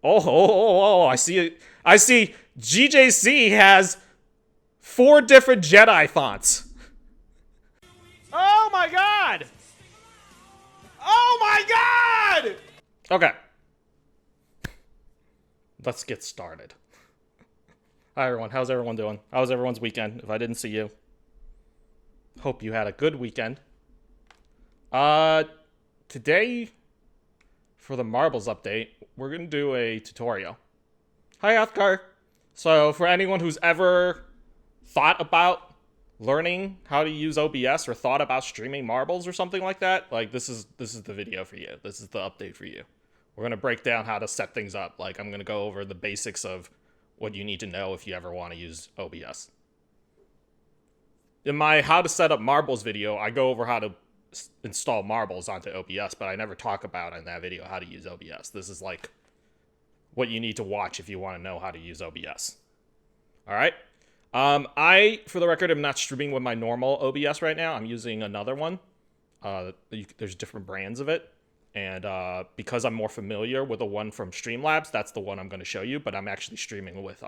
I see it. I see GJC has 4 different Jedi fonts. Oh my god! Oh my god! Okay. Let's get started. Hi everyone, how's everyone doing? How was everyone's weekend? If I didn't see you, hope you had a good weekend. Today, for the marbles update, we're gonna do a tutorial. Hi Athkar. So for anyone who's ever thought about learning how to use OBS or thought about streaming marbles or something like that, like this is the video for you. This is the update for you. We're gonna break down how to set things up. Like I'm gonna go over the basics of what you need to know if you ever want to use OBS. In my how to set up marbles video, I go over how to install marbles onto OBS, but I never talk about in that video how to use OBS. This is like what you need to watch if you want to know how to use OBS. All right. I, for the record, am not streaming with my normal OBS right now. I'm using another one. There's different brands of it. And because I'm more familiar with the one from Streamlabs, that's the one I'm going to show you. But I'm actually streaming with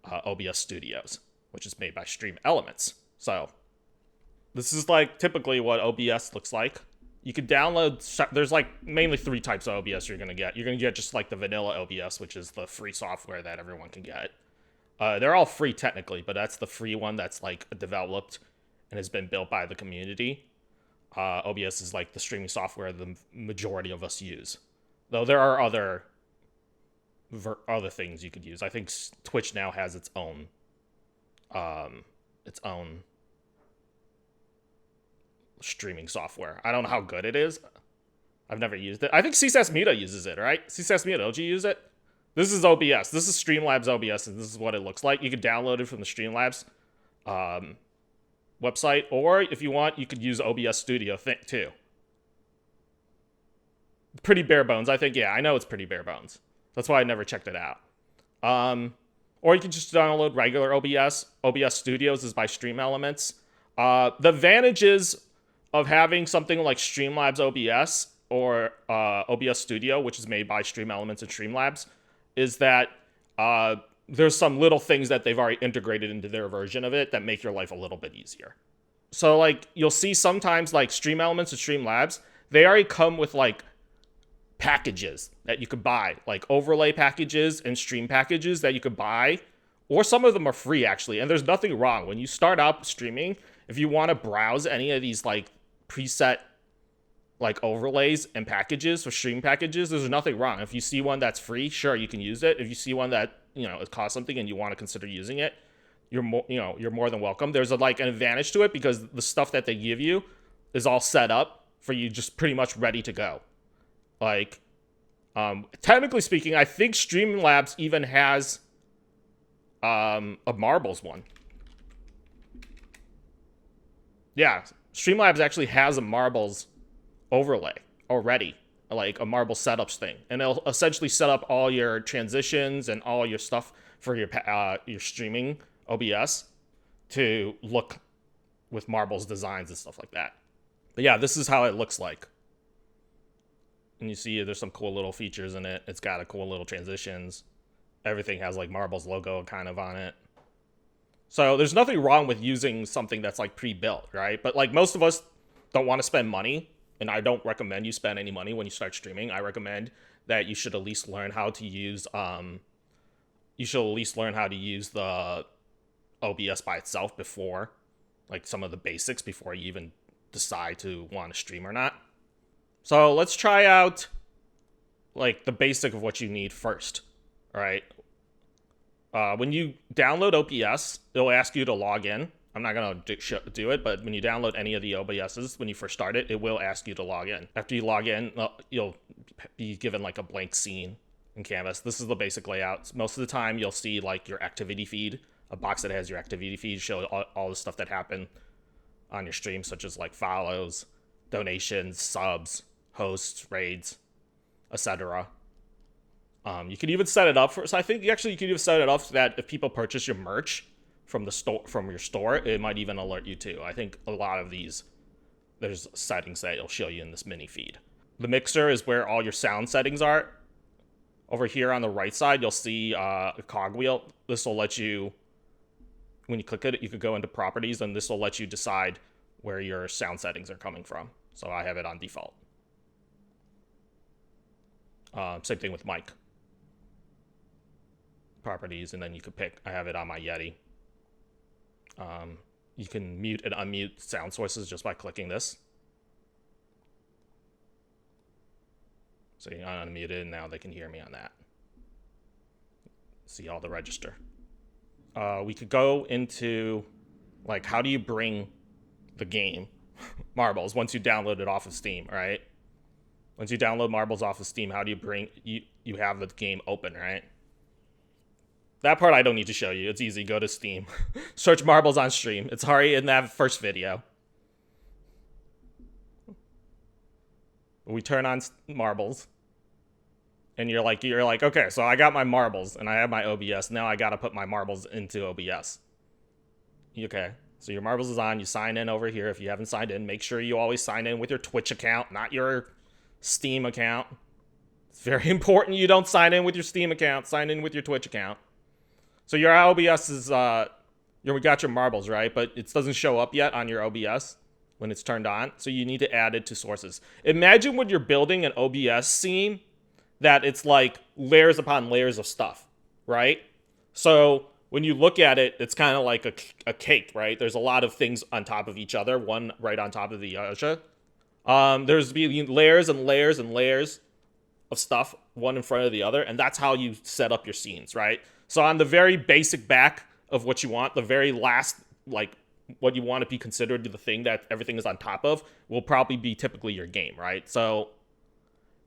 OBS Studios, which is made by Stream Elements. So this is like typically what OBS looks like. You can download, there's like mainly 3 types of OBS you're going to get. You're going to get just like the vanilla OBS, which is the free software that everyone can get. They're all free technically, but that's the free one that's like developed and has been built by the community. OBS is like the streaming software the majority of us use. Though there are other things you could use. I think Twitch now has its own streaming software. I don't know how good it is. I've never used it. I think CSAS Media uses it, right? CSAS Media, don't you use it? This is OBS. This is Streamlabs OBS, and this is what it looks like. You can download it from the Streamlabs website, or if you want, you could use OBS Studio too. Pretty bare bones, I think. Yeah, I know it's pretty bare bones. That's why I never checked it out. Or you can just download regular OBS. OBS Studios is by Stream Elements. The advantages of having something like Streamlabs OBS or OBS Studio, which is made by Stream Elements and Streamlabs, is that there's some little things that they've already integrated into their version of it that make your life a little bit easier. So like you'll see sometimes like Stream Elements and Streamlabs, they already come with like packages that you could buy, like overlay packages and stream packages that you could buy, or some of them are free actually. And there's nothing wrong when you start up streaming. If you want to browse any of these like preset like overlays and packages for stream packages, there's nothing wrong. If you see one that's free, sure, you can use it. If you see one that, you know, it costs something and you want to consider using it, you're more than welcome. There's like an advantage to it because the stuff that they give you is all set up for you, just pretty much ready to go. Like, technically speaking, I think Streamlabs even has a marbles one. Yeah, Streamlabs actually has a marbles overlay already, like a marble setups thing, and it'll essentially set up all your transitions and all your stuff for your streaming OBS to look with marbles designs and stuff like that. But yeah, this is how it looks like. And you see there's some cool little features in it. It's got a cool little transitions. Everything has like marbles logo kind of on it. So there's nothing wrong with using something that's like pre-built, right? But like most of us don't want to spend money, and I don't recommend you spend any money when you start streaming. I recommend that you should at least learn how to use the OBS by itself before, like some of the basics before you even decide to want to stream or not. So let's try out like the basic of what you need first. All right. When you download OBS, it'll ask you to log in. I'm not going to do it, but when you download any of the OBSs, when you first start it, it will ask you to log in. After you log in, you'll be given like a blank scene in Canvas. This is the basic layout. Most of the time, you'll see like your activity feed, a box that has your activity feed, show all the stuff that happened on your stream, such as like follows, donations, subs, hosts, raids, etc. You can even set it up for, so I think actually you can even set it up so that if people purchase your merch from your store, it might even alert you too. I think a lot of these, there's settings that it'll show you in this mini feed. The mixer is where all your sound settings are, over here on the right side, you'll see a cogwheel. This will let you, when you click it, you could go into properties, and this will let you decide where your sound settings are coming from. So I have it on default. Same thing with mic. Properties, and then you could pick, I have it on my Yeti. You can mute and unmute sound sources just by clicking this. So you unmute it, and now they can hear me on that. See all the register. We could go into, like, how do you bring the game, Marbles, once you download it off of Steam, right? Once you download Marbles off of Steam, how do you bring, you have the game open, right? That part I don't need to show you. It's easy. Go to Steam. Search Marbles on stream. It's already in that first video. We turn on Marbles. And you're like, okay, so I got my Marbles and I have my OBS. Now I got to put my Marbles into OBS. Okay, so your Marbles is on. You sign in over here. If you haven't signed in, make sure you always sign in with your Twitch account, not your Steam account. It's very important you don't sign in with your Steam account. Sign in with your Twitch account. So your OBS is, we got your Marbles, right? But it doesn't show up yet on your OBS when it's turned on. So you need to add it to sources. Imagine when you're building an OBS scene that it's like layers upon layers of stuff, right? So when you look at it, it's kind of like a cake, right? There's a lot of things on top of each other, one right on top of the other. There's being layers and layers and layers of stuff, one in front of the other, and that's how you set up your scenes, right? So on the very basic back of what you want, the very last, like, what you want to be considered the thing that everything is on top of will probably be typically your game, right? So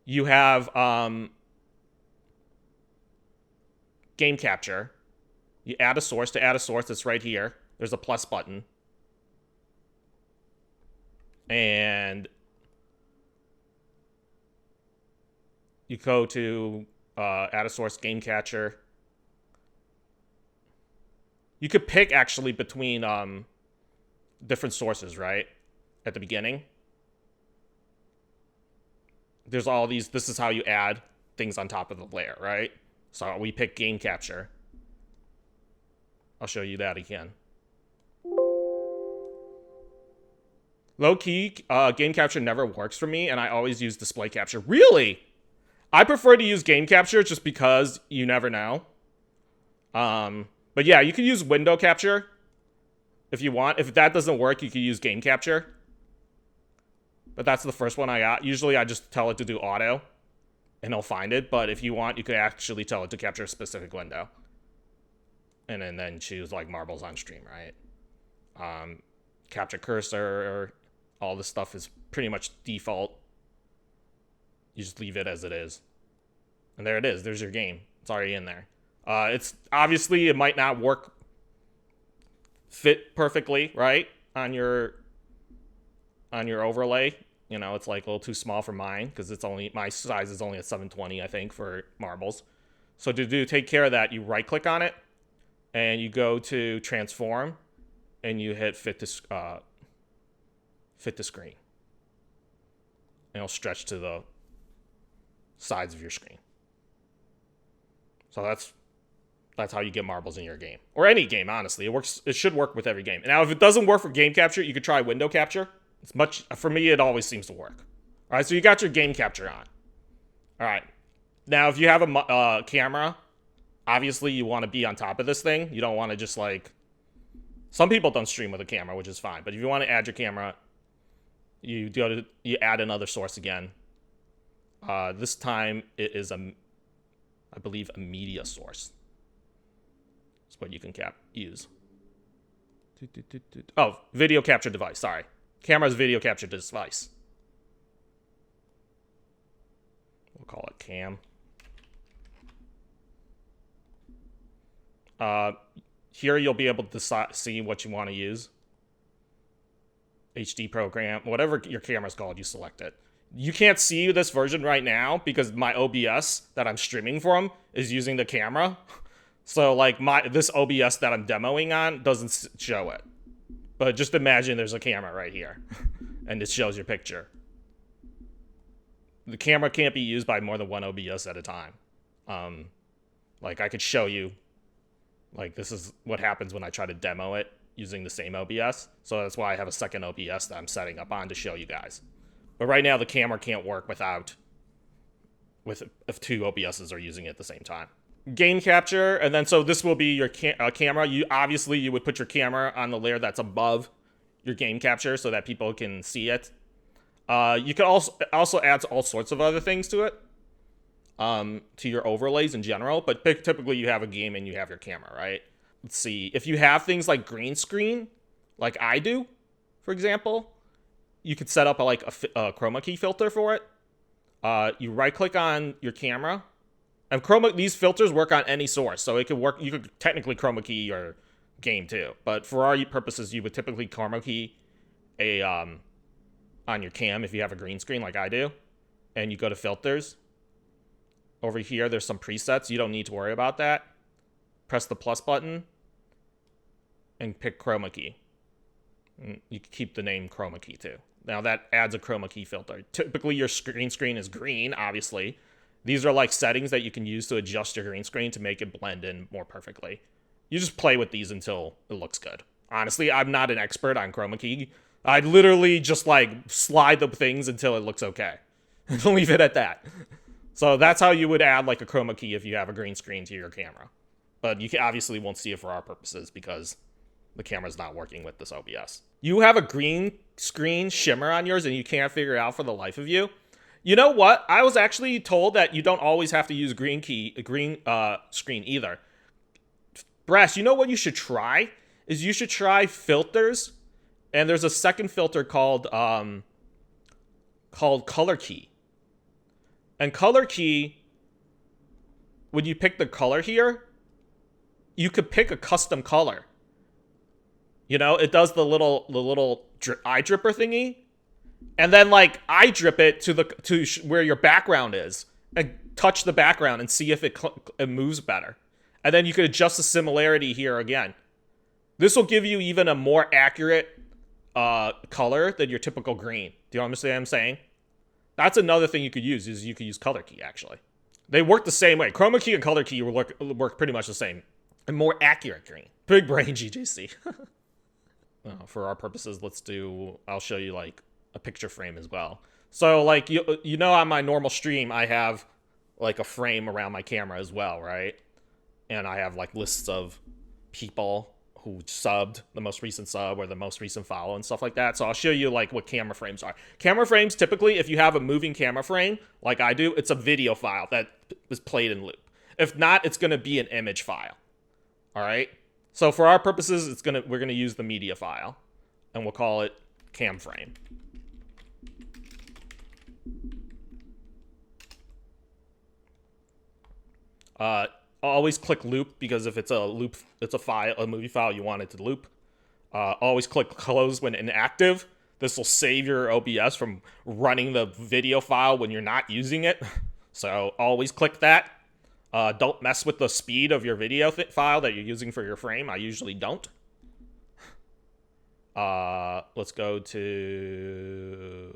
you have game capture. You add a source. To add a source, it's right here. There's a plus button. And you go to add a source, game capture. You could pick, actually, between different sources, right? At the beginning. There's all these, this is how you add things on top of the layer, right? So we pick game capture. I'll show you that again. Low key, game capture never works for me, and I always use display capture. Really? I prefer to use game capture just because you never know. But yeah, you can use window capture if you want. If that doesn't work, you can use game capture. But that's the first one I got. Usually I just tell it to do auto, and it'll find it. But if you want, you could actually tell it to capture a specific window. And then choose, like, Marbles on stream, right? Capture cursor, all this stuff is pretty much default. You just leave it as it is. And there it is. There's your game. It's already in there. It's obviously, it might not fit perfectly, right? On your overlay. You know, it's like a little too small for mine because it's only, my size is only a 720, I think, for Marbles. So to take care of that, you right click on it and you go to transform and you hit fit to screen. And it'll stretch to the sides of your screen. So that's how you get Marbles in your game. Or any game, honestly. It should work with every game. Now, if it doesn't work for game capture, you could try window capture. For me, it always seems to work. All right, so you got your game capture on. All right. Now, if you have a camera, obviously you want to be on top of this thing. You don't want to just, like, some people don't stream with a camera, which is fine. But if you want to add your camera, you add another source again. This time it is I believe a media source. That's what you can use. Oh, video capture device. Sorry. Camera's video capture device. We'll call it cam. Here you'll be able to see what you want to use. HD program, whatever your camera's called, you select it. You can't see this version right now because my OBS that I'm streaming from is using the camera. So, like, this OBS that I'm demoing on doesn't show it. But just imagine there's a camera right here. And it shows your picture. The camera can't be used by more than one OBS at a time. Like I could show you, like this is what happens when I try to demo it using the same OBS. So that's why I have a second OBS that I'm setting up on to show you guys. But right now the camera can't work if two OBSs are using it at the same time. Game capture, and then so this will be your camera. You would put your camera on the layer that's above your game capture so that people can see it. You could also add all sorts of other things to it, to your overlays in general. But typically you have a game and you have your camera, right? Let's see. If you have things like green screen, like I do, for example, you could set up a chroma key filter for it. You right click on your camera. And these filters work on any source, so it could work. You could technically chroma key your game too, but for our purposes, you would typically chroma key on your cam if you have a green screen like I do, and you go to filters. Over here, there's some presets. You don't need to worry about that. Press the plus button and pick chroma key. You can keep the name chroma key too. Now that adds a chroma key filter. Typically, your green screen is green, obviously. These are like settings that you can use to adjust your green screen to make it blend in more perfectly. You just play with these until it looks good. Honestly, I'm not an expert on chroma key. I'd literally just like slide the things until it looks okay. And leave it at that. So that's how you would add like a chroma key if you have a green screen to your camera. But you obviously won't see it for our purposes because the camera's not working with this OBS. You have a green screen shimmer on yours and you can't figure it out for the life of you. You know what? I was actually told that you don't always have to use green screen either. Brass, you know what you should try? Is you should try filters, and there's a second filter called color key. And color key, when you pick the color here, you could pick a custom color. You know, it does the little eye dripper thingy. And then, like, I drip it to where your background is and touch the background and see if it moves better. And then you could adjust the similarity here again. This will give you even a more accurate color than your typical green. Do you understand what I'm saying? That's another thing you could use, is you could use color key, actually. They work the same way. Chroma key and color key work pretty much the same. And more accurate green. Big brain, GGC. For our purposes, I'll show you, like, a picture frame as well. So like you know on my normal stream I have like a frame around my camera as well, right? And I have like lists of people who subbed, the most recent sub or the most recent follow and stuff like that. So I'll show you like what camera frames are. Camera frames, typically if you have a moving camera frame like I do, it's a video file that is played in loop. If not, it's going to be an image file. All right? So for our purposes, we're going to use the media file and we'll call it cam frame. Always click loop, because if it's a movie file, you want it to loop. Always click close when inactive. This will save your OBS from running the video file when you're not using it. So always click that. Don't mess with the speed of your video file that you're using for your frame. I usually don't. Let's go to,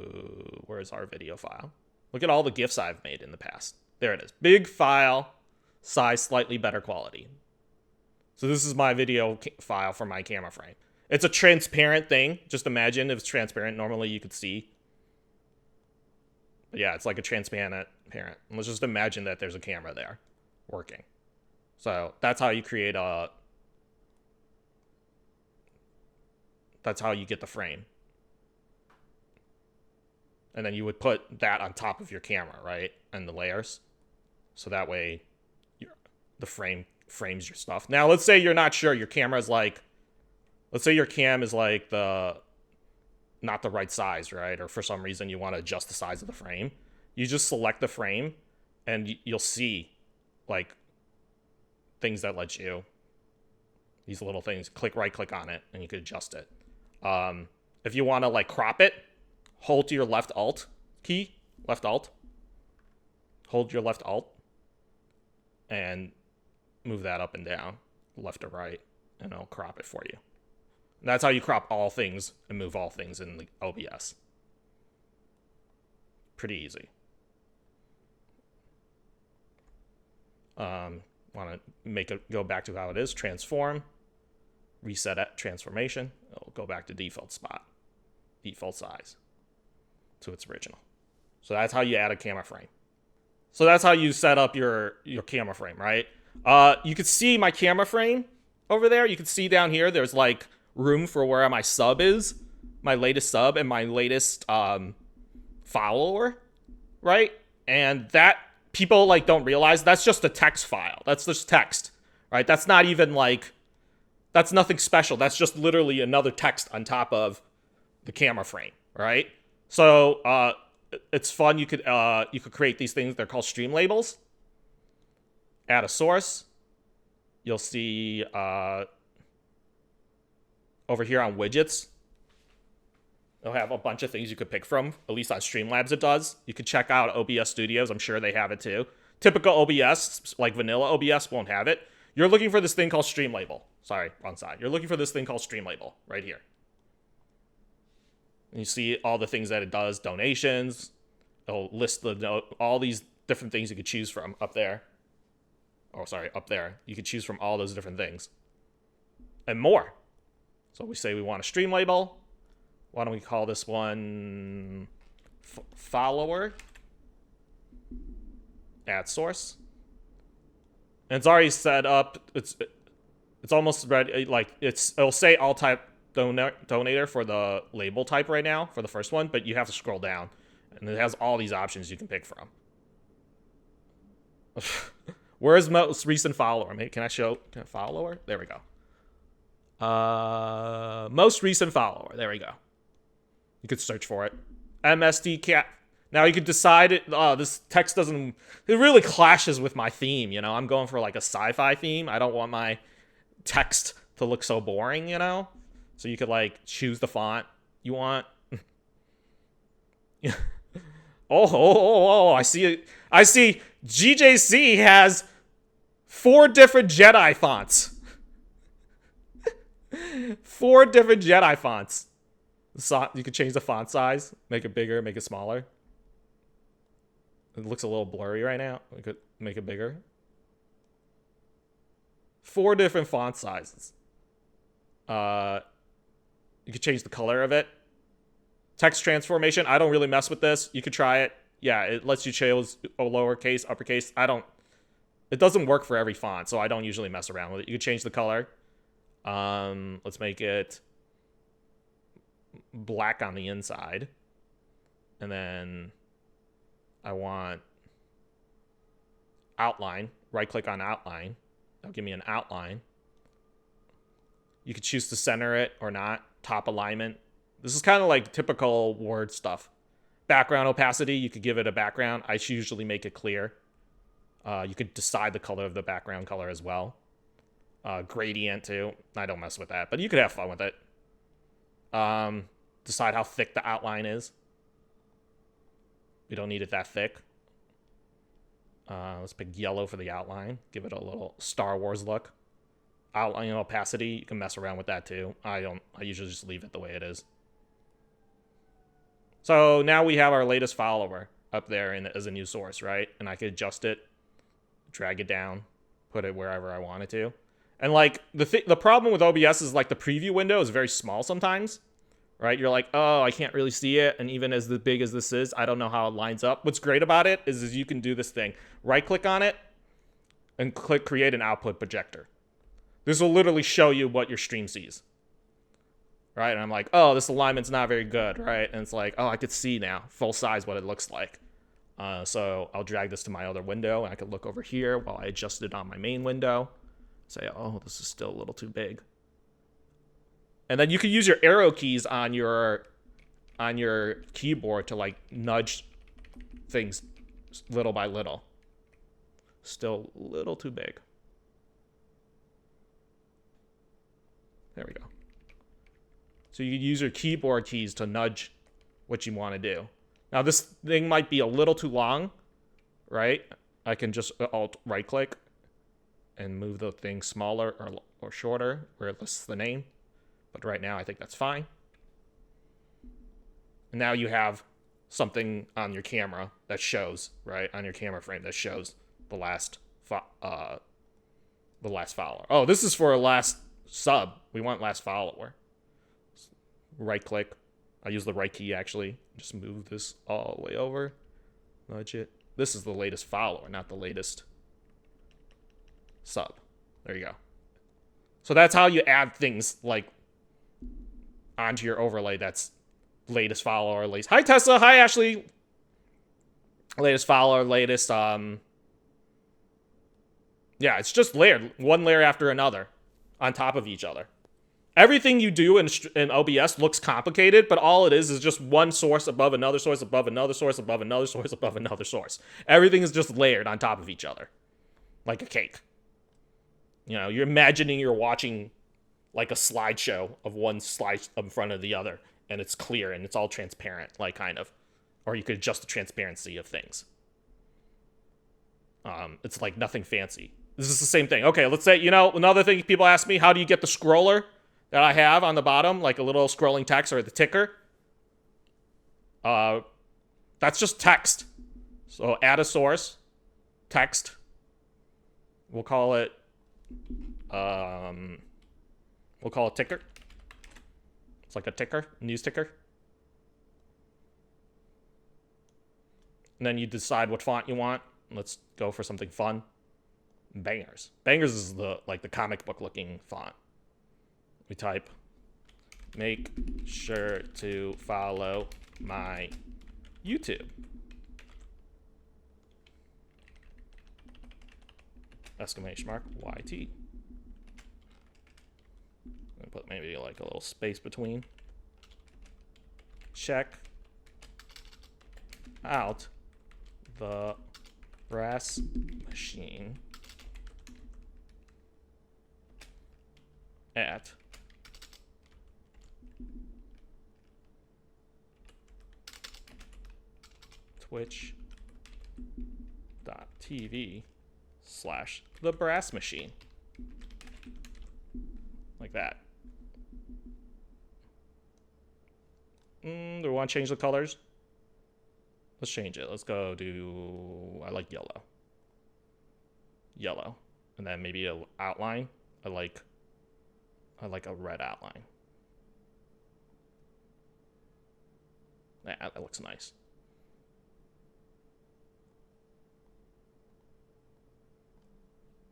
where's our video file? Look at all the GIFs I've made in the past. There it is. Big file, size slightly better quality. So this is my video file for my camera frame. It's a transparent thing. Just imagine if it's transparent. Normally you could see. But yeah, it's like a transparent parent. And let's just imagine that there's a camera there working. So that's how you create that's how you get the frame. And then you would put that on top of your camera, right? And the layers. So that way the frame frames your stuff. Now, let's say you're not sure. Your camera is like, let's say your cam is like not the right size, right? Or for some reason you want to adjust the size of the frame. You just select the frame and you'll see like things that let you, these little things, right click on it and you could adjust it. If you want to like crop it, hold to your left alt key, hold your left alt and move that up and down, left or right, and it'll crop it for you. And that's how you crop all things and move all things in the OBS. Pretty easy. Want to make it go back to how it is. Transform. Reset at transformation. It'll go back to default spot. Default size. To its original. So that's how you add a camera frame. So that's how you set up your camera frame, right? You can see my camera frame over there. You can see down here, there's like room for where my sub is. My latest sub and my latest follower, right? And that people like don't realize that's just a text file. That's just text, right? That's not even like, that's nothing special. That's just literally another text on top of the camera frame, right? So it's fun. You could create these things. They're called stream labels. Add a source. You'll see over here on widgets, they'll have a bunch of things you could pick from. At least on Streamlabs it does. You can check out OBS Studios. I'm sure they have it too. Typical OBS, like vanilla OBS, won't have it. You're looking for this thing called stream label. Sorry, wrong side. You're looking for this thing called stream label right here. And you see all the things that it does. Donations. It'll list all these different things you could choose from up there. Oh, sorry, up there. You could choose from all those different things. And more. So we say we want a stream label. Why don't we call this one follower? Add source. And it's already set up. It's almost ready. Like it'll say all type donator for the label type right now for the first one, but you have to scroll down, and it has all these options you can pick from. Where's most recent follower? Can I follower? There we go. Most recent follower. There we go. You could search for it. MSD cat. Now you could decide it. Oh, this text doesn't. It really clashes with my theme. You know, I'm going for like a sci-fi theme. I don't want my text to look so boring. You know, so you could like choose the font you want. Oh! I see it. I see. GJC has 4 different Jedi fonts. 4 different Jedi fonts. You could change the font size, make it bigger, make it smaller. It looks a little blurry right now. We could make it bigger. 4 different font sizes. You could change the color of it. Text transformation. I don't really mess with this. You could try it. Yeah, it lets you choose a lowercase, uppercase. It doesn't work for every font, so I don't usually mess around with it. You could change the color. Let's make it black on the inside. And then I want outline. Right click on outline. That'll give me an outline. You could choose to center it or not. Top alignment. This is kind of like typical Word stuff. Background opacity. You could give it a background. I usually make it clear. You could decide the color of the background color as well. Gradient too. I don't mess with that, but you could have fun with it. Decide how thick the outline is. We don't need it that thick. Let's pick yellow for the outline. Give it a little Star Wars look. Outline opacity, you can mess around with that too. I usually just leave it the way it is. So now we have our latest follower up there as a new source, right? And I could adjust it, drag it down, put it wherever I want it to. And like the problem with OBS is like the preview window is very small sometimes, right? You're like, oh, I can't really see it. And even as big as this is, I don't know how it lines up. What's great about it is you can do this thing. Right click on it and click create an output projector. This will literally show you what your stream sees. Right? And I'm like, oh, this alignment's not very good, right? And it's like, oh, I could see now, full size, what it looks like. So I'll drag this to my other window, and I could look over here while I adjust it on my main window. Say, oh, this is still a little too big. And then you can use your arrow keys on your keyboard to like nudge things little by little. Still a little too big. There we go. So you can use your keyboard keys to nudge what you want to do. Now this thing might be a little too long, right? I can just alt right click and move the thing smaller or shorter where it lists the name. But right now I think that's fine. And now you have something on your camera that shows, right? On your camera frame that shows the last the last follower. Oh, this is for a last sub. We want last follower. Right click. I use the right key actually. Just move this all the way over. Nudge it. This is the latest follower, not the latest sub. There you go. So that's how you add things like onto your overlay. That's latest follower, latest. Hi Tessa. Hi Ashley. Latest follower, latest. Yeah, it's just layered, one layer after another, on top of each other. Everything you do in OBS looks complicated, but all it is just one source above another source, above another source, above another source, above another source. Everything is just layered on top of each other, like a cake. You know, you're imagining you're watching like a slideshow of one slide in front of the other, and it's clear and it's all transparent, like kind of. Or you could adjust the transparency of things. It's like nothing fancy. This is the same thing. Okay, let's say, you know, another thing people ask me, how do you get the scroller that I have on the bottom, like a little scrolling text or the ticker? That's just text. So add a source, text. We'll call it ticker. It's like a ticker, news ticker. And then you decide what font you want. Let's go for something fun. Bangers. Bangers is the comic book looking font. We type, make sure to follow my YouTube. Exclamation mark YT. And put maybe like a little space between. Check out the brass machine at twitch.tv/the brass machine. Like that. Do we want to change the colors? Let's change it. Let's go to, I like yellow. Yellow. And then maybe an outline. I like a red outline. Yeah, that looks nice.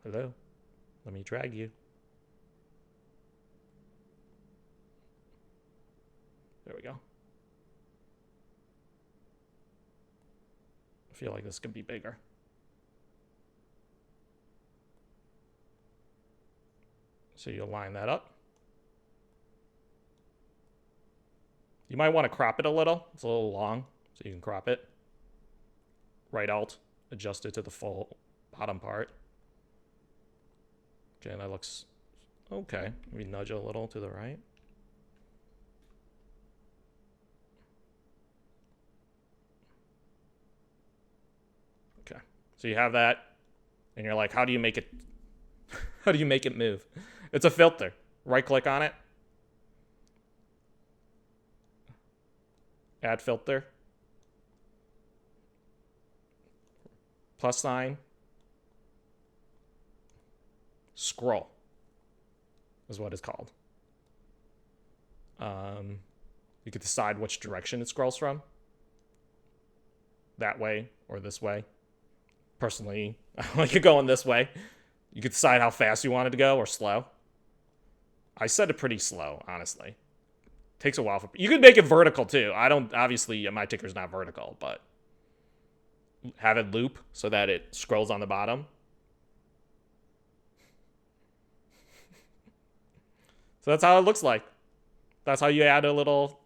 Hello. Let me drag you. There we go. I feel like this could be bigger. So you line that up. You might want to crop it a little. It's a little long, so you can crop it. Right Alt, adjust it to the full bottom part. Okay, that looks okay. Maybe nudge a little to the right. Okay, so you have that, and you're like, how do you make it? How do you make it move? It's a filter. Right click on it. Add filter. Plus sign. Scroll is what it's called. You could decide which direction it scrolls from. That way or this way. Personally, I like it going this way. You could decide how fast you want it to go or slow. I set it pretty slow, honestly. Takes a while for. You could make it vertical too. I don't. Obviously, my ticker's not vertical, but have it loop so that it scrolls on the bottom. So that's how it looks like. That's how you add a little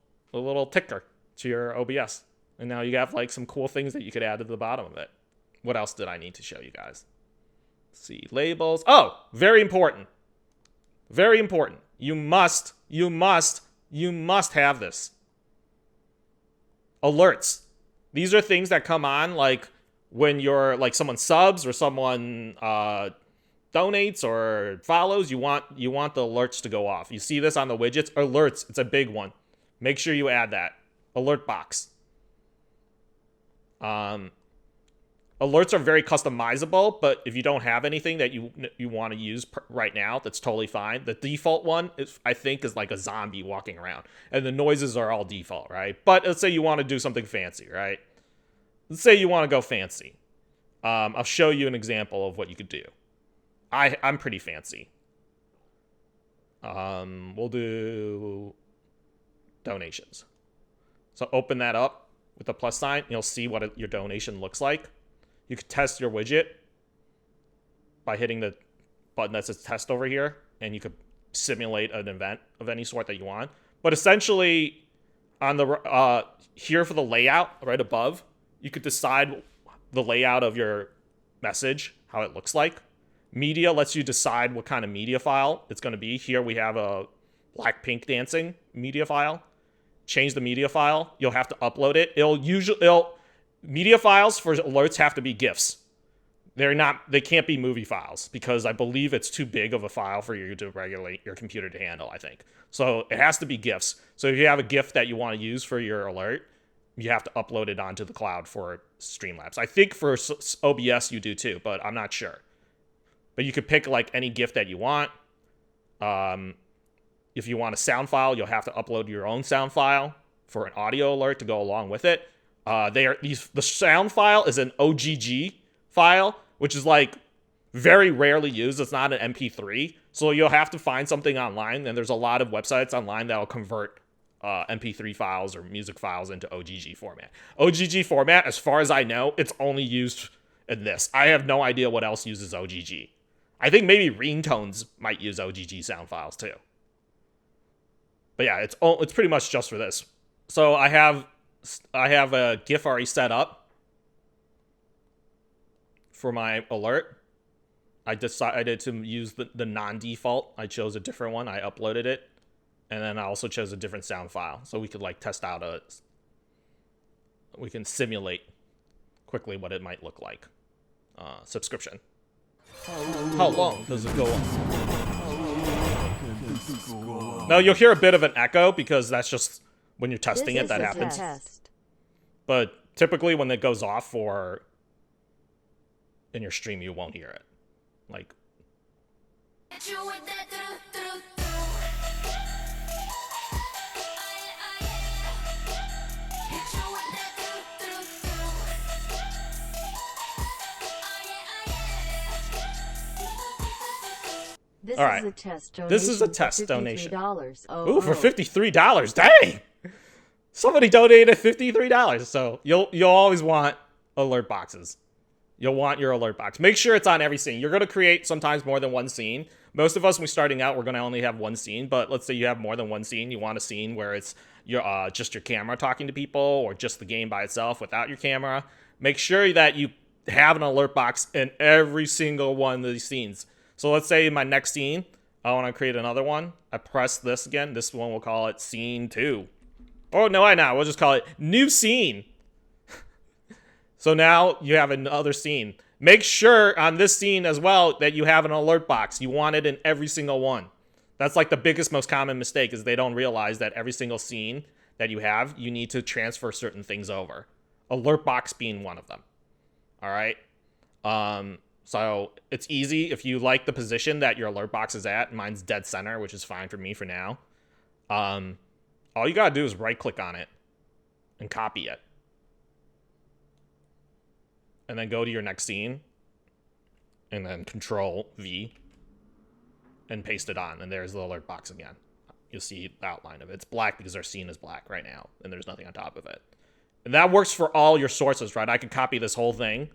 ticker to your OBS, and now you have like some cool things that you could add to the bottom of it. What else did I need to show you guys? Let's see, labels. Oh, very important. Very important. You must have this. Alerts. These are things that come on like when you're like someone subs or someone donates or follows. You want the alerts to go off. You see this on the widgets. Alerts. It's a big one. Make sure you add that. Alert box. Alerts are very customizable, but if you don't have anything that you want to use right now, that's totally fine. The default one, I think, is like a zombie walking around. And the noises are all default, right? But let's say you want to do something fancy, right? Let's say you want to go fancy. I'll show you an example of what you could do. I'm pretty fancy. We'll do donations. So open that up with the plus sign. You'll see what your donation looks like. You could test your widget by hitting the button that says test over here, and you could simulate an event of any sort that you want. But essentially, on the here for the layout right above, you could decide the layout of your message, how it looks like. Media lets you decide what kind of media file it's going to be. Here we have a Blackpink dancing media file. Change the media file. You'll have to upload it. Media files for alerts have to be GIFs. They can't be movie files because I believe it's too big of a file for you to regulate your computer to handle, I think. So it has to be GIFs. So if you have a GIF that you want to use for your alert, you have to upload it onto the cloud for Streamlabs. I think for OBS you do too, but I'm not sure. But you could pick like any GIF that you want. If you want a sound file, you'll have to upload your own sound file for an audio alert to go along with it. The sound file is an OGG file, which is like very rarely used. It's not an MP3. So you'll have to find something online, and there's a lot of websites online that'll convert MP3 files or music files into OGG format. OGG format, as far as I know, it's only used in this. I have no idea what else uses OGG. I think maybe ringtones might use OGG sound files too. But yeah, it's pretty much just for this. So I have a GIF already set up for my alert. I decided to use the non-default. I chose a different one. I uploaded it. And then I also chose a different sound file. So we could like test out we can simulate quickly what it might look like. Subscription. How long does it go on? Now you'll hear a bit of an echo because that's just when you're testing it that happens. But typically when it goes off in your stream, you won't hear it. Like. This is a test donation. Ooh, for $53. Dang! Somebody donated $53. So you'll always want alert boxes. You'll want your alert box. Make sure it's on every scene. You're going to create sometimes more than one scene. Most of us, when we're starting out, we're going to only have one scene. But let's say you have more than one scene. You want a scene where it's just your camera talking to people, or just the game by itself without your camera. Make sure that you have an alert box in every single one of these scenes. So let's say in my next scene, I want to create another one. I press this again. This one, we'll call it scene 2. Oh, no, we'll just call it new scene. So now you have another scene. Make sure on this scene as well that you have an alert box. You want it in every single one. That's like the biggest, most common mistake, is they don't realize that every single scene that you have, you need to transfer certain things over. Alert box being one of them. All right. So it's easy if you like the position that your alert box is at. Mine's dead center, which is fine for me for now. All you gotta do is right click on it and copy it. And then go to your next scene and then Control V and paste it on. And there's the alert box again. You'll see the outline of it. It's black because our scene is black right now and there's nothing on top of it. And that works for all your sources, right? I could copy this whole thing.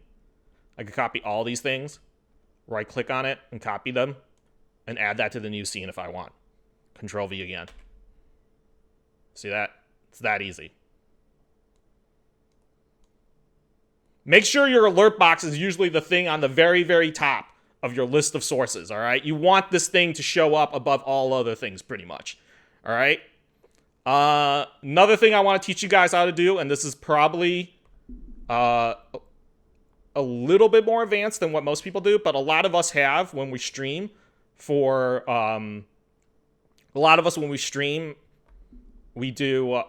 I could copy all these things, right click on it and copy them and add that to the new scene if I want. Control V again. See that? It's that easy. Make sure your alert box is usually the thing on the very, very top of your list of sources, all right? You want this thing to show up above all other things, pretty much, all right? Another thing I want to teach you guys how to do, and this is probably a little bit more advanced than what most people do, but a lot of us have when we stream for, we do,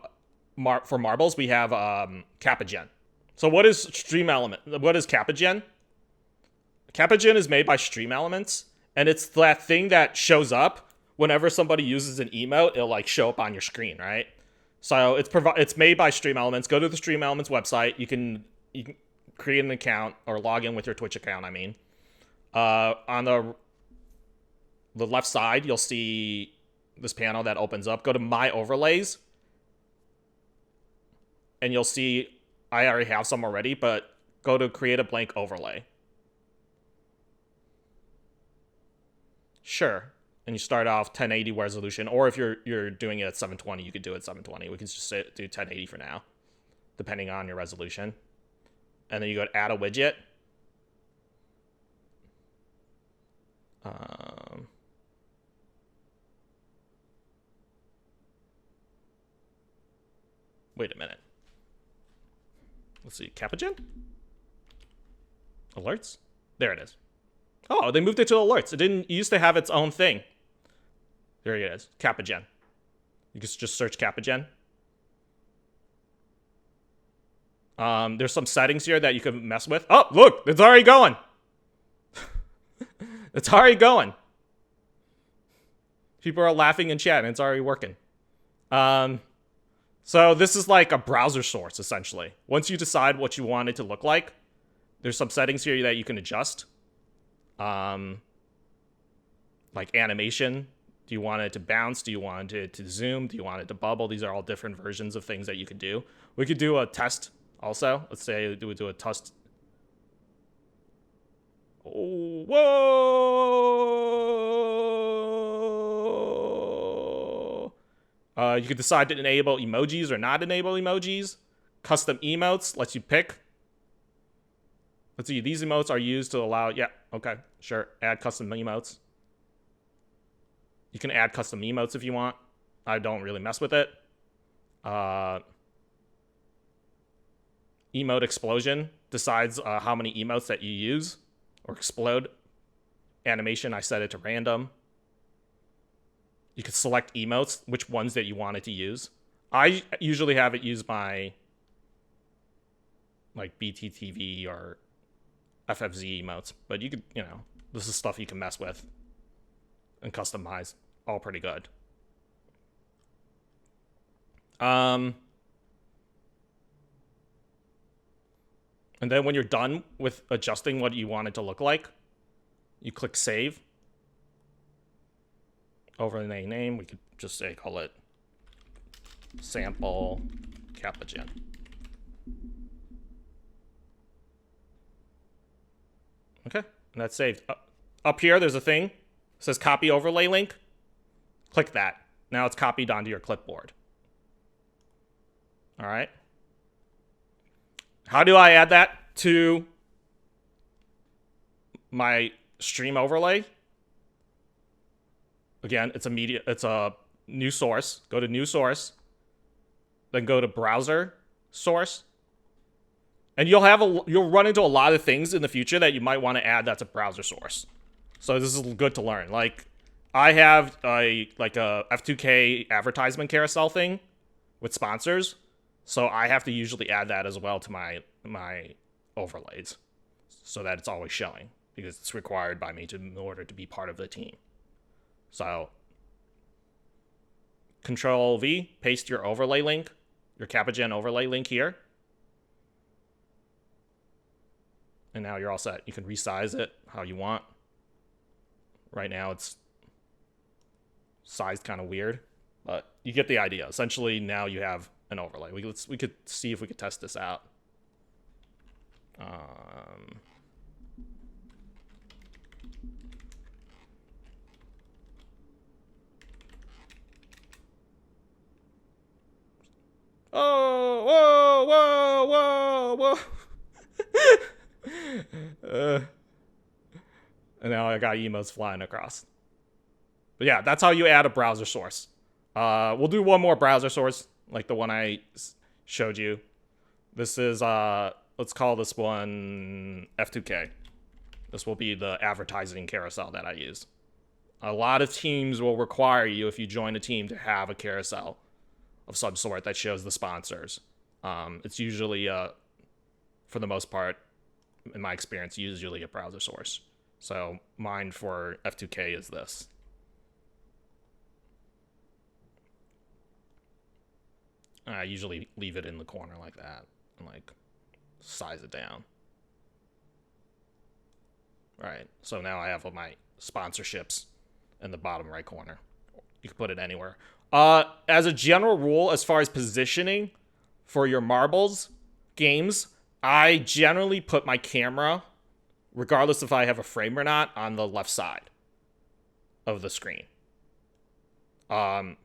for marbles, we have Capogen. So what is Stream Element? What is Capogen? Capogen is made by Stream Elements, and it's that thing that shows up whenever somebody uses an emote. It'll like show up on your screen, right? So it's made by Stream Elements. Go to the Stream Elements website. You can create an account or log in with your Twitch account. I mean, on the left side, you'll see this panel that opens up. Go to My Overlays, and you'll see I already have some already, but go to Create a Blank Overlay. Sure. And you start off 1080 resolution, or if you're doing it at 720, you could do it at 720. We can just do 1080 for now, depending on your resolution. And then you go to Add a Widget. Wait a minute. Let's see, Capogen? Alerts? There it is. Oh, they moved it to alerts. It used to have its own thing. There it is, Capogen. You can just search Capogen. There's some settings here that you can mess with. Oh, look, it's already going. It's already going. People are laughing in chat, and it's already working. So this is like a browser source, essentially. Once you decide what you want it to look like, there's some settings here that you can adjust. Like animation. Do you want it to bounce? Do you want it to zoom? Do you want it to bubble? These are all different versions of things that you could do. We could do a test also. Let's say we do a test. Oh, whoa! You could decide to enable emojis or not enable emojis. Custom emotes lets you pick. Let's see, these emotes are used to allow, yeah, okay, sure. Add custom emotes. You can add custom emotes if you want. I don't really mess with it. Emote explosion decides how many emotes that you use or explode. Animation, I set it to random. You can select emotes, which ones that you want it to use. I usually have it use my like BTTV or FFZ emotes, but you could, this is stuff you can mess with and customize. All pretty good. And then when you're done with adjusting what you want it to look like, you click save. Overlay name, we could just say, call it sample Capogen. Okay, and that's saved. Up here, there's a thing. It says copy overlay link. Click that. Now it's copied onto your clipboard. All right. How do I add that to my stream overlay? Again, it's a new source. Go to new source. Then go to browser source. And you'll run into a lot of things in the future that you might want to add that's a browser source. So this is good to learn. Like I have a F2K advertisement carousel thing with sponsors. So I have to usually add that as well to my overlays so that it's always showing because it's required by me in order to be part of the team. So Control V, paste your overlay link, your Capogen overlay link here. And now you're all set. You can resize it how you want. Right now it's sized kind of weird, but you get the idea. Essentially, now you have an overlay. We could see if we could test this out. Oh, whoa, whoa, whoa, whoa. And now I got emotes flying across. But yeah, that's how you add a browser source. We'll do one more browser source, like the one I showed you. This is, let's call this one F2K. This will be the advertising carousel that I use. A lot of teams will require you, if you join a team, to have a carousel of some sort that shows the sponsors. It's usually for the most part, in my experience, usually a browser source. So mine for F2K is this. I usually leave it in the corner like that and like size it down. Right, so now I have all my sponsorships in the bottom right corner. You can put it anywhere. As a general rule, as far as positioning for your marbles games, I generally put my camera, regardless if I have a frame or not, on the left side of the screen.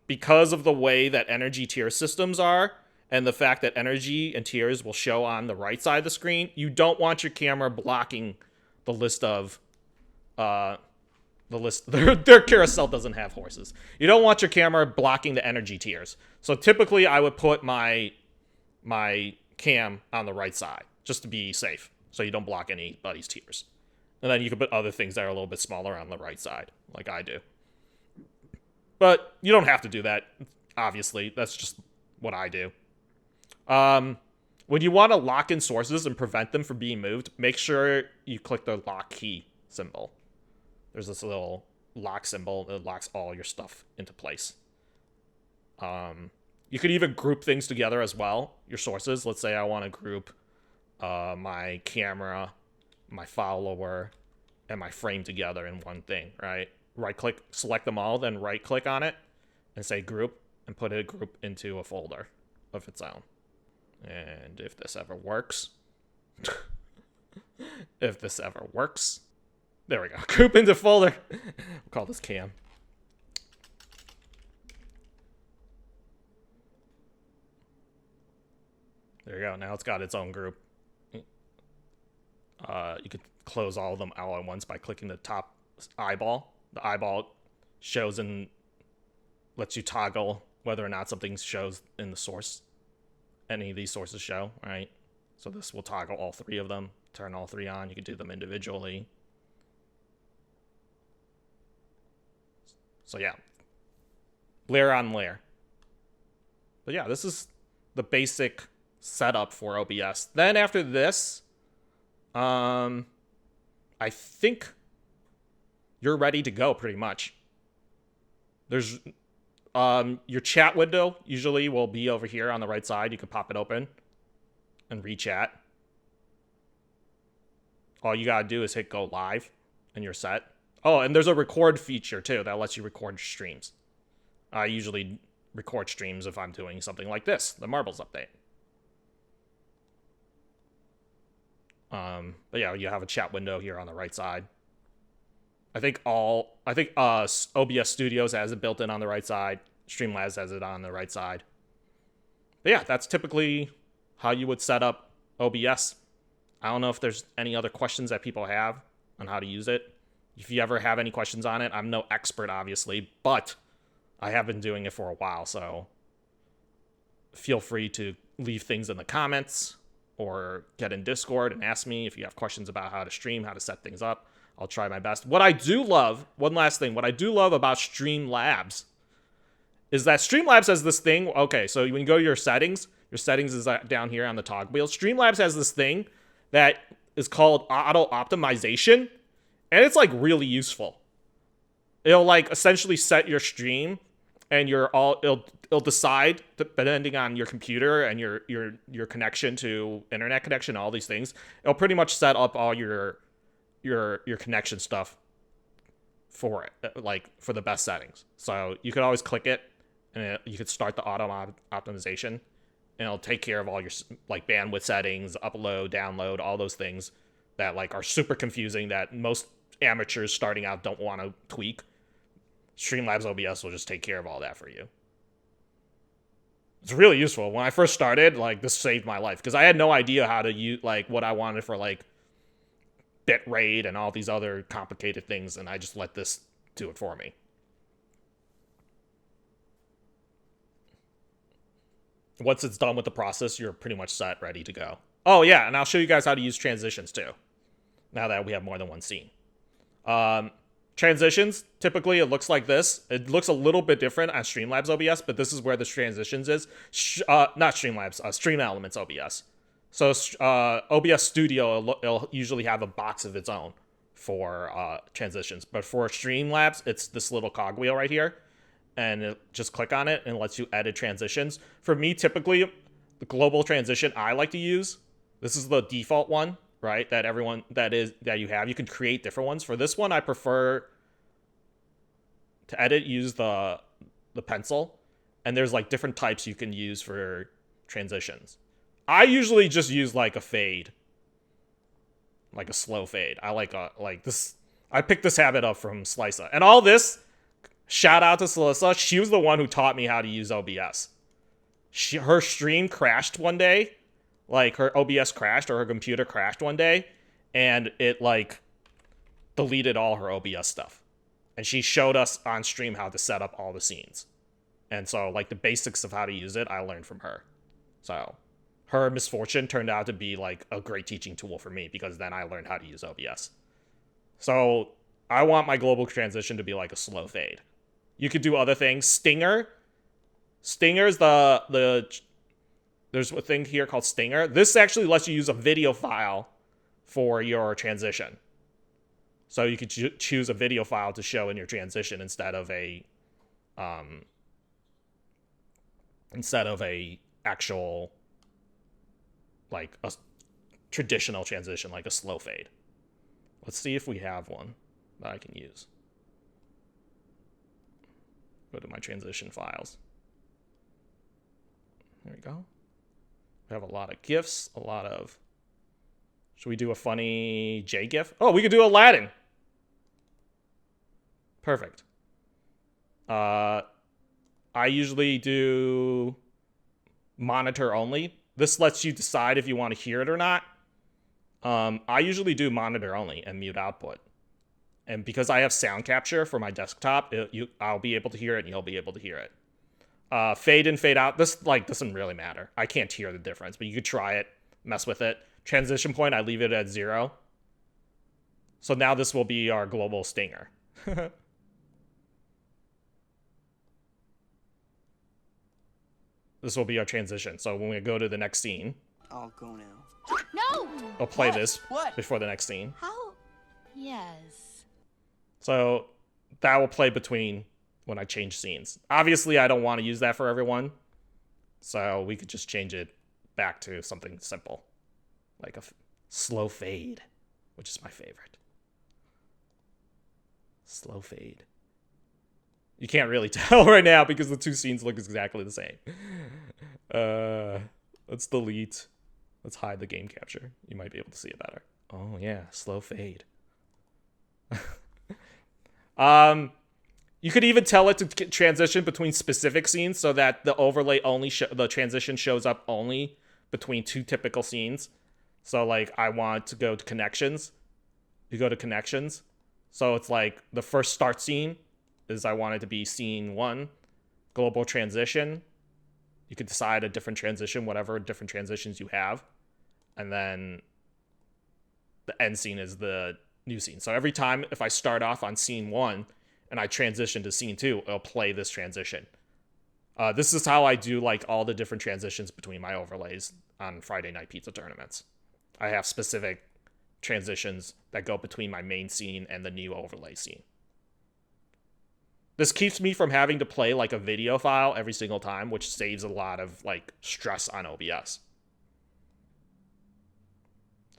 Because of the way that energy tier systems are, and the fact that energy and tiers will show on the right side of the screen, you don't want your camera blocking the list of, their carousel doesn't have horses. You don't want your camera blocking the energy tiers. So typically I would put my cam on the right side, just to be safe, so you don't block anybody's tiers. And then you can put other things that are a little bit smaller on the right side, like I do. But you don't have to do that, obviously. That's just what I do. When you want to lock in sources and prevent them from being moved, make sure you click the lock key symbol. There's this little lock symbol that locks all your stuff into place. You could even group things together as well, your sources. Let's say I want to group my camera, my follower, and my frame together in one thing, right? Right-click, select them all, then right-click on it, and say group, and put a group into a folder of its own. And if this ever works, there we go, group into folder. We'll call this cam. There you go, now it's got its own group. You could close all of them all at once by clicking the top eyeball. The eyeball shows and lets you toggle whether or not something shows in the source. Any of these sources show, right? So this will toggle all three of them, turn all three on. You can do them individually. So yeah, layer on layer. But yeah, this is the basic setup for OBS. Then after this, I think you're ready to go pretty much. There's your chat window usually will be over here on the right side. You can pop it open and re-chat. All you gotta do is hit go live and you're set. Oh, and there's a record feature too that lets you record streams. I usually record streams if I'm doing something like this, the marbles update. But yeah, you have a chat window here on the right side. I think OBS Studios has it built in on the right side. Streamlabs has it on the right side. But yeah, that's typically how you would set up OBS. I don't know if there's any other questions that people have on how to use it. If you ever have any questions on it, I'm no expert, obviously, but I have been doing it for a while, so feel free to leave things in the comments or get in Discord and ask me if you have questions about how to stream, how to set things up. I'll try my best. What I do love, one last thing, what I do love about Streamlabs is that Streamlabs has this thing. Okay, so when you go to your settings is down here on the toggle wheel. Streamlabs has this thing that is called auto optimization, and it's like really useful. It'll like essentially set your stream, and it'll decide, depending on your computer and your connection to internet connection, all these things. It'll pretty much set up all your connection stuff for it, like for the best settings. So you could always click it, and you could start the auto optimization, and it'll take care of all your like bandwidth settings, upload, download, all those things that like are super confusing that most amateurs starting out don't want to tweak. Streamlabs OBS will just take care of all that for you. It's really useful. When I first started, like this saved my life because I had no idea how to use like what I wanted for like bit rate and all these other complicated things, and I just let this do it for me. Once it's done with the process, you're pretty much set, ready to go. Oh yeah, and I'll show you guys how to use transitions too, now that we have more than one scene. Transitions, typically it looks like this. It looks a little bit different on Streamlabs OBS, but this is where the transitions is. Not Streamlabs, Stream Elements OBS. So OBS Studio, it'll usually have a box of its own for transitions. But for Streamlabs, it's this little cogwheel right here. And just click on it and it lets you edit transitions. For me, typically, the global transition I like to use, this is the default one, right? That you have. You can create different ones. For this one, I prefer to edit, use the pencil. And there's like different types you can use for transitions. I usually just use like a fade. Like a slow fade. I like this. I picked this habit up from Sliça. And all this, shout out to Sliça. She was the one who taught me how to use OBS. Her stream crashed one day. Like her OBS crashed or her computer crashed one day. And it like deleted all her OBS stuff. And she showed us on stream how to set up all the scenes. And so like the basics of how to use it, I learned from her. So her misfortune turned out to be like a great teaching tool for me because then I learned how to use OBS. So I want my global transition to be like a slow fade. You could do other things. Stinger's there's a thing here called Stinger. This actually lets you use a video file for your transition. So you could choose a video file to show in your transition instead of a actual like a traditional transition, like a slow fade. Let's see if we have one that I can use. Go to my transition files. There we go. We have a lot of GIFs, a lot of... Should we do a funny J-GIF? Oh, we could do Aladdin. Perfect. I usually do monitor only. This lets you decide if you want to hear it or not. I usually do monitor only and mute output. And because I have sound capture for my desktop, I'll be able to hear it and you'll be able to hear it. Fade in, fade out. This like doesn't really matter. I can't hear the difference, but you could try it, mess with it. Transition point, I leave it at 0. So now this will be our global stinger. This will be our transition. So when we go to the next scene, I'll go now. No! I'll play this before the next scene. How? Yes. So that will play between when I change scenes. Obviously, I don't want to use that for everyone. So we could just change it back to something simple. Like a slow fade, which is my favorite. Slow fade. You can't really tell right now because the two scenes look exactly the same. Let's delete. Let's hide the game capture. You might be able to see it better. Oh yeah, slow fade. You could even tell it to transition between specific scenes so that the overlay only the transition shows up only between two typical scenes. So like I want to go to connections. You go to connections. So it's like the first start scene is I want it to be scene 1, global transition. You could decide a different transition, whatever different transitions you have. And then the end scene is the new scene. So every time if I start off on scene 1 and I transition to scene 2, it'll play this transition. This is how I do like all the different transitions between my overlays on Friday Night Pizza tournaments. I have specific transitions that go between my main scene and the new overlay scene. This keeps me from having to play like a video file every single time, which saves a lot of like stress on OBS.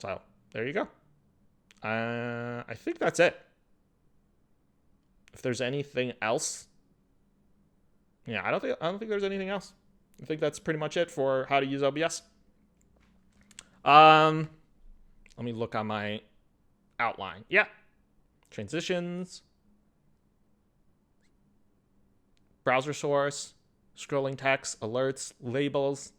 So there you go. I think that's it. If there's anything else, yeah, I don't think there's anything else. I think that's pretty much it for how to use OBS. Let me look on my outline. Yeah, transitions. Browser source, scrolling text, alerts, labels,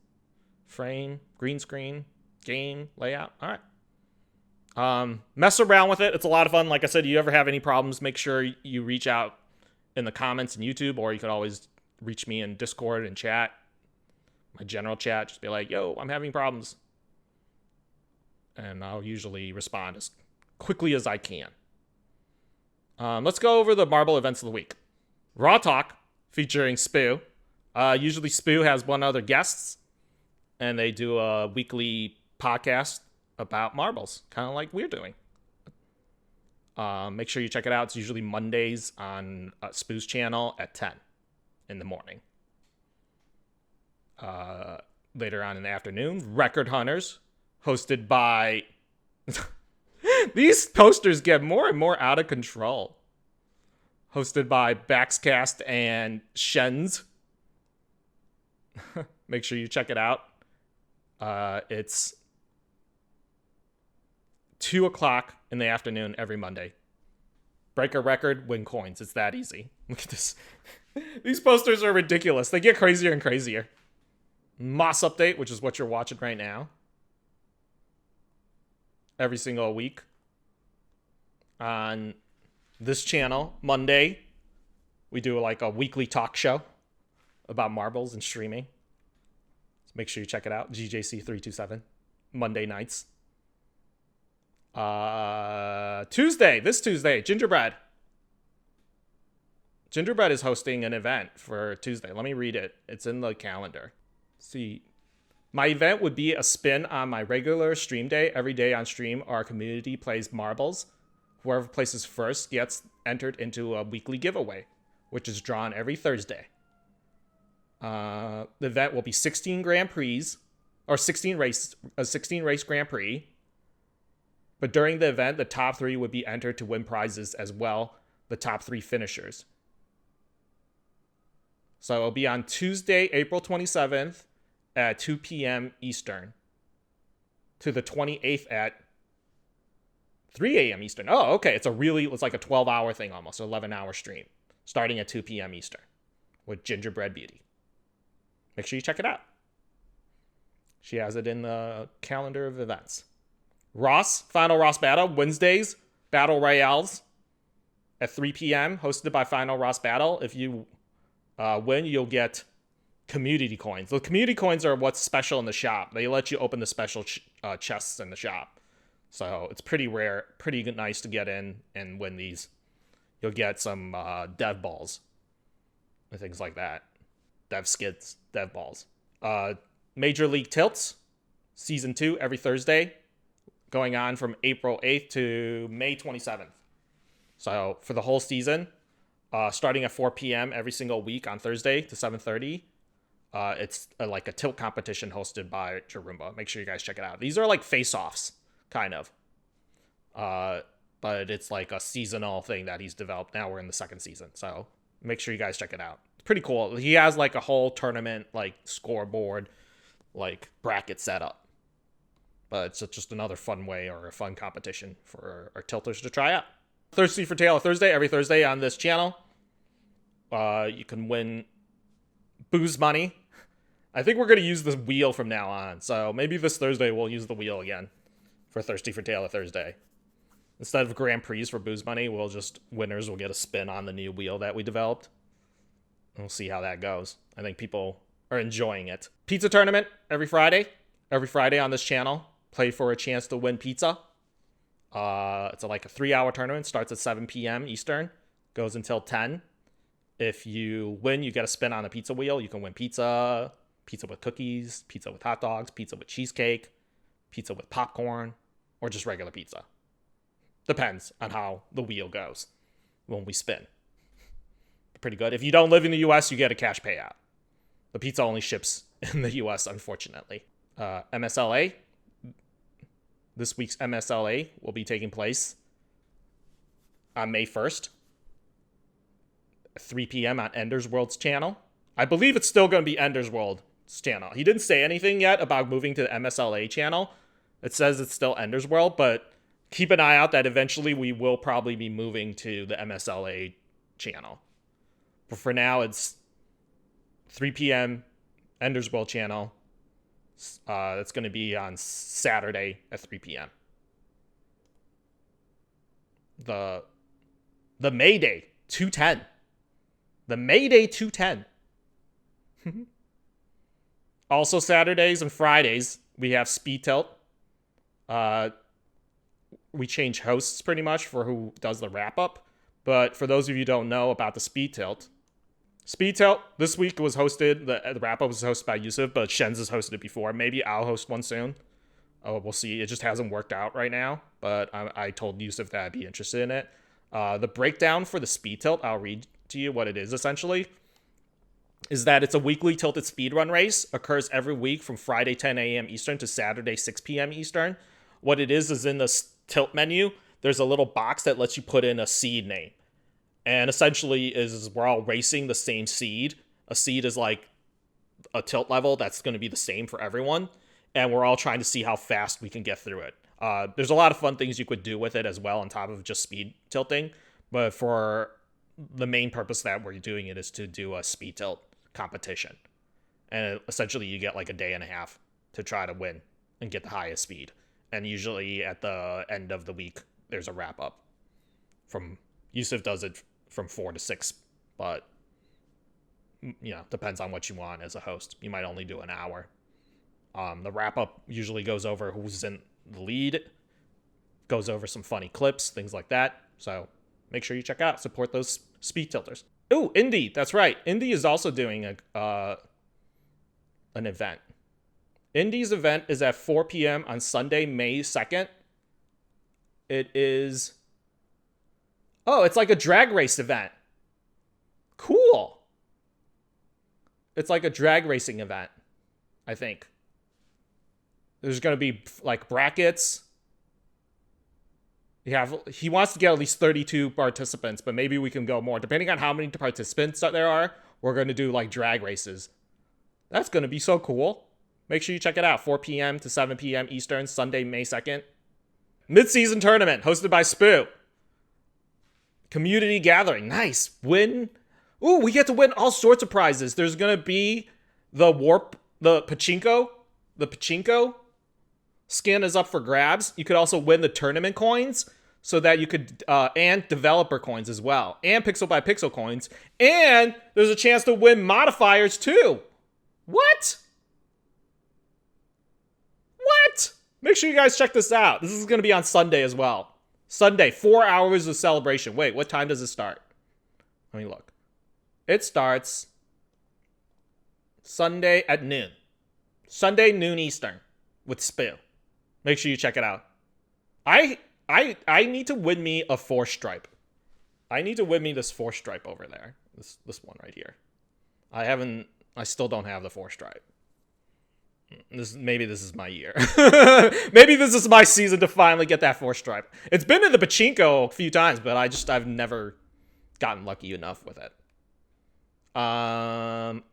frame, green screen, game, layout. All right. Mess around with it. It's a lot of fun. Like I said, you ever have any problems, make sure you reach out in the comments in YouTube, or you could always reach me in Discord and chat, my general chat. Just be like, yo, I'm having problems. And I'll usually respond as quickly as I can. Let's go over the Marble events of the week. Raw Talk, featuring Spoo. Usually Spoo has one other guests, and they do a weekly podcast about marbles, kind of like we're doing. Make sure you check it out. It's usually Mondays on Spoo's channel at 10 in the morning. Later on in the afternoon, Record Hunters, hosted by... These posters get more and more out of control. Hosted by Baxcast and Shens. Make sure you check it out. It's 2 o'clock in the afternoon every Monday. Break a record, win coins. It's that easy. Look at this. These posters are ridiculous. They get crazier and crazier. Moss Update, which is what you're watching right now. Every single week. On this channel, Monday, we do like a weekly talk show about marbles and streaming. So make sure you check it out. GJC327. Monday nights. This Tuesday, Gingerbread. Gingerbread is hosting an event for Tuesday. Let me read it. It's in the calendar. See, my event would be a spin on my regular stream day. Every day on stream, our community plays marbles. Whoever places first gets entered into a weekly giveaway, which is drawn every Thursday. The event will be 16 Grand Prix, or 16 race Grand Prix. But during the event, the top 3 would be entered to win prizes as well, the top 3 finishers. So it'll be on Tuesday, April 27th at 2 p.m. Eastern to the 28th at 3 a.m. Eastern. Oh, okay. It's like a 12-hour thing almost, an 11-hour stream starting at 2 p.m. Eastern with Gingerbread Beauty. Make sure you check it out. She has it in the calendar of events. Final Ross Battle, Wednesdays, Battle Royales at 3 p.m., hosted by Final Ross Battle. If you win, you'll get community coins. The community coins are what's special in the shop. They let you open the special chests in the shop. So it's pretty rare, pretty nice to get in and win these. You'll get some dev balls and things like that. Dev skids, dev balls. Major League Tilts, Season 2, every Thursday, going on from April 8th to May 27th. So for the whole season, starting at 4 p.m. every single week on Thursday to 7:30, it's like a tilt competition hosted by Charumba. Make sure you guys check it out. These are like face-offs, kind of. But it's like a seasonal thing that he's developed. Now we're in the second season, so make sure you guys check it out. It's pretty cool. He has like a whole tournament, like scoreboard, like bracket setup. But it's just another fun way or a fun competition for our tilters to try out. Thirsty for Tail Thursday, every Thursday on this channel. You can win booze money. I think we're going to use this wheel from now on. So maybe this Thursday we'll use the wheel again for Thirsty for Tail Thursday. Instead of Grand Prix for booze money, winners will get a spin on the new wheel that we developed. We'll see how that goes. I think people are enjoying it. Pizza tournament every Friday. Every Friday on this channel. Play for a chance to win pizza. It's like a 3-hour tournament. Starts at 7 p.m. Eastern. Goes until 10. If you win, you get a spin on the pizza wheel. You can win pizza, pizza with cookies, pizza with hot dogs, pizza with cheesecake, pizza with popcorn, or just regular pizza. Depends on how the wheel goes when we spin. Pretty good. If you don't live in the U.S., you get a cash payout. The pizza only ships in the U.S., unfortunately. MSLA. This week's MSLA will be taking place on May 1st. 3 p.m. on Ender's World's channel. I believe it's still going to be Ender's World's channel. He didn't say anything yet about moving to the MSLA channel. It says it's still Ender's World, but keep an eye out that eventually we will probably be moving to the MSLA channel. But for now, it's 3 p.m. Ender's World channel. It's going to be on Saturday at 3 p.m. The Mayday 210. The Mayday 210. Also Saturdays and Fridays, we have Speed Tilt. We change hosts pretty much for who does the wrap-up. But for those of you who don't know about the Speed Tilt this week was hosted, the wrap-up was hosted by Yusuf, but Shenz has hosted it before. Maybe I'll host one soon. Oh, we'll see. It just hasn't worked out right now, but I told Yusuf that I'd be interested in it. The breakdown for the speed tilt, I'll read to you what it is essentially. Is that it's a weekly tilted speedrun race, occurs every week from Friday 10 a.m. Eastern to Saturday 6 p.m. Eastern. What it is in the tilt menu, there's a little box that lets you put in a seed name. And essentially is we're all racing the same seed. A seed is like a tilt level that's going to be the same for everyone. And we're all trying to see how fast we can get through it. There's a lot of fun things you could do with it as well on top of just speed tilting. But for the main purpose that we're doing it is to do a speed tilt competition. And essentially you get like a day and a half to try to win and get the highest speed. And usually at the end of the week, there's a wrap up. Yusuf does it from 4 to 6, but depends on what you want as a host. You might only do an hour. The wrap up usually goes over who's in the lead, goes over some funny clips, things like that. So make sure you check out, support those speed tilters. Ooh, Indy, that's right. Indy is also doing an event. Indy's event is at 4 p.m. on Sunday, May 2nd. It is... Oh, it's like a drag race event. Cool. It's like a drag racing event, I think. There's going to be, like, brackets. He wants to get at least 32 participants, but maybe we can go more. Depending on how many participants that there are, we're going to do, like, drag races. That's going to be so cool. Make sure you check it out. 4 p.m. to 7 p.m. Eastern, Sunday, May 2nd. Mid-season tournament, hosted by Spoo. Community gathering. Nice. Win. Ooh, we get to win all sorts of prizes. There's going to be the pachinko. The pachinko skin is up for grabs. You could also win the tournament coins so that you could, and developer coins as well. And pixel by pixel coins. And there's a chance to win modifiers too. What? What? Make sure you guys check this out. This is going to be on Sunday as well. Sunday, 4 hours of celebration. Wait, what time does it start? Let me look. It starts Sunday at noon. Sunday, noon Eastern with Spoo. Make sure you check it out. I need to win me a 4-stripe. I need to win me this 4-stripe over there. This one right here. I still don't have the 4-stripe. Maybe this is my year. Maybe this is my season to finally get that 4-stripe. It's been in the pachinko a few times, but I've never gotten lucky enough with it.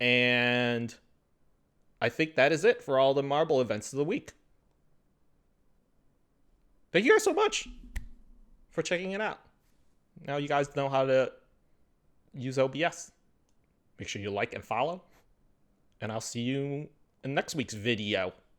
And I think that is it for all the marble events of the week. Thank you guys so much for checking it out. Now you guys know how to use OBS. Make sure you like and follow. And I'll see you in next week's video.